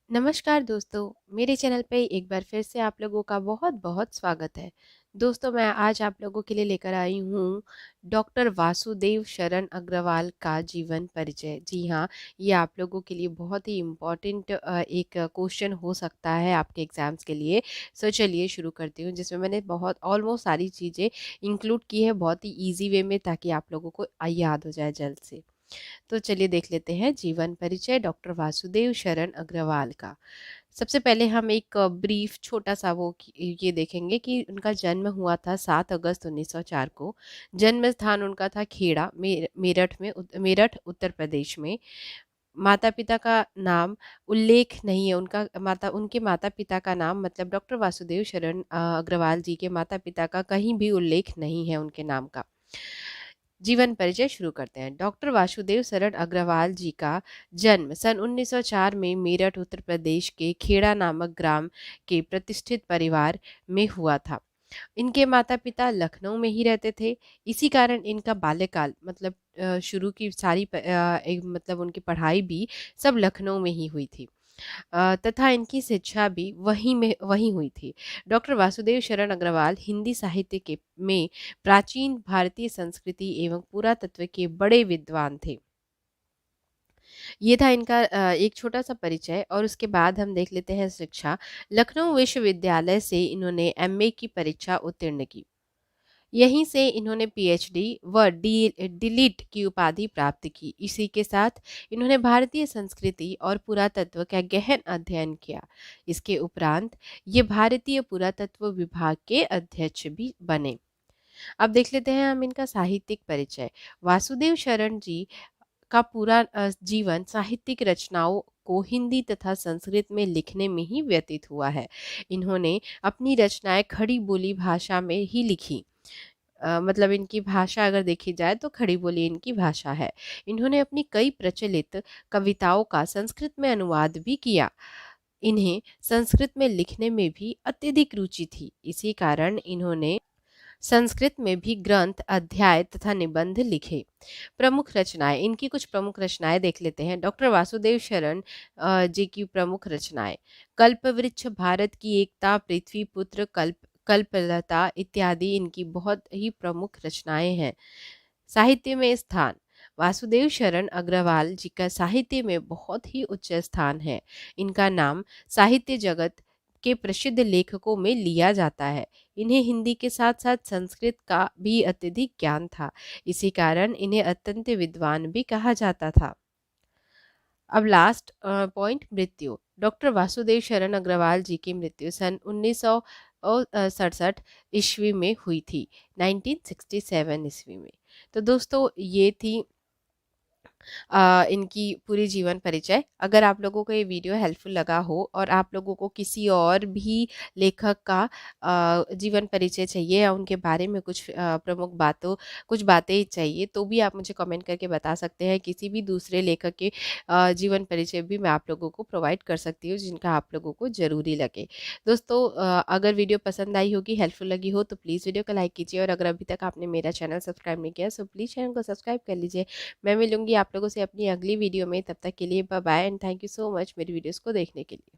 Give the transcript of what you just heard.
नमस्कार दोस्तों, मेरे चैनल पे एक बार फिर से आप लोगों का बहुत बहुत स्वागत है। दोस्तों, मैं आज आप लोगों के लिए लेकर आई हूँ डॉक्टर वासुदेव शरण अग्रवाल का जीवन परिचय। जी हाँ, ये आप लोगों के लिए बहुत ही इम्पोर्टेंट एक क्वेश्चन हो सकता है आपके एग्जाम्स के लिए। चलिए शुरू करती हूँ, जिसमें मैंने बहुत ऑलमोस्ट सारी चीज़ें इंक्लूड की है बहुत ही ईजी वे में, ताकि आप लोगों को याद हो जाए जल्द से। तो चलिए देख लेते हैं जीवन परिचय डॉक्टर वासुदेव शरण अग्रवाल का। सबसे पहले हम एक ब्रीफ छोटा सा ये देखेंगे कि उनका जन्म हुआ था 7 अगस्त 1904 को। जन्म स्थान उनका था खेड़ा मेरठ उत्तर प्रदेश में। माता पिता का नाम उल्लेख नहीं है। उनके माता पिता का नाम, मतलब डॉक्टर वासुदेव शरण अग्रवाल जी के माता पिता का कहीं भी उल्लेख नहीं है उनके नाम का। जीवन परिचय शुरू करते हैं। डॉक्टर वासुदेव शरण अग्रवाल जी का जन्म सन 1904 में मेरठ उत्तर प्रदेश के खेड़ा नामक ग्राम के प्रतिष्ठित परिवार में हुआ था। इनके माता पिता लखनऊ में ही रहते थे। इसी कारण इनका बाल्यकाल, मतलब शुरू की सारी मतलब उनकी पढ़ाई भी सब लखनऊ में ही हुई थी। तथा इनकी शिक्षा भी वहीं हुई थी। डॉक्टर वासुदेव शरण अग्रवाल हिंदी साहित्य के में प्राचीन भारतीय संस्कृति एवं पुरातत्व के बड़े विद्वान थे। ये था इनका एक छोटा सा परिचय। और उसके बाद हम देख लेते हैं शिक्षा। लखनऊ विश्वविद्यालय से इन्होंने एमए की परीक्षा उत्तीर्ण की। यहीं से इन्होंने पीएचडी व डीलिट की उपाधि प्राप्त की। इसी के साथ इन्होंने भारतीय संस्कृति और पुरातत्व का गहन अध्ययन किया। इसके उपरांत ये भारतीय पुरातत्व विभाग के अध्यक्ष भी बने। अब देख लेते हैं हम इनका साहित्यिक परिचय। वासुदेव शरण जी का पूरा जीवन साहित्यिक रचनाओं को हिंदी तथा संस्कृत में लिखने में ही व्यतीत हुआ है। इन्होंने अपनी रचनाएं खड़ी बोली भाषा में ही लिखी। मतलब इनकी भाषा अगर देखी जाए तो खड़ी बोली इनकी भाषा है। इन्होंने अपनी कई प्रचलित कविताओं का संस्कृत में अनुवाद भी किया। इन्हें संस्कृत में लिखने में भी अत्यधिक रुचि थी। इसी कारण इन्होंने संस्कृत में भी ग्रंथ, अध्याय तथा निबंध लिखे। प्रमुख रचनाएं, इनकी कुछ प्रमुख रचनाएं देख लेते हैं। डॉक्टर वासुदेव शरण जी की प्रमुख रचनाएं: कल्पवृक्ष, भारत की एकता, पृथ्वी पुत्र, कल्पलता इत्यादि इनकी बहुत ही प्रमुख रचनाएं हैं। साहित्य में स्थान: वासुदेव शरण अग्रवाल जी का साहित्य में बहुत ही उच्च स्थान है। इनका नाम साहित्य जगत के प्रसिद्ध लेखकों में लिया जाता है। इन्हें हिंदी के साथ साथ संस्कृत का भी अत्यधिक ज्ञान था। इसी कारण इन्हें अत्यंत विद्वान भी कहा जाता था। अब लास्ट पॉइंट, मृत्यु। डॉक्टर वासुदेव शरण अग्रवाल जी की मृत्यु सन 1967 ईस्वी में हुई थी, 1967 ईस्वी में। तो दोस्तों, ये थी इनकी पूरी जीवन परिचय। अगर आप लोगों को ये वीडियो हेल्पफुल लगा हो और आप लोगों को किसी और भी लेखक का जीवन परिचय चाहिए या उनके बारे में कुछ प्रमुख कुछ बातें चाहिए, तो भी आप मुझे कमेंट करके बता सकते हैं। किसी भी दूसरे लेखक के जीवन परिचय भी मैं आप लोगों को प्रोवाइड कर सकती हूँ, जिनका आप लोगों को ज़रूरी लगे। दोस्तों, अगर वीडियो पसंद आई होगी, हेल्पफुल लगी हो, तो प्लीज़ वीडियो को लाइक कीजिए। और अगर अभी तक आपने मेरा चैनल सब्सक्राइब नहीं किया, सो प्लीज़ चैनल को सब्सक्राइब कर लीजिए। मैं मिलूंगी आप लोगों से अपनी अगली वीडियो में। तब तक के लिए bye bye and thank you so much मेरी वीडियोस को देखने के लिए।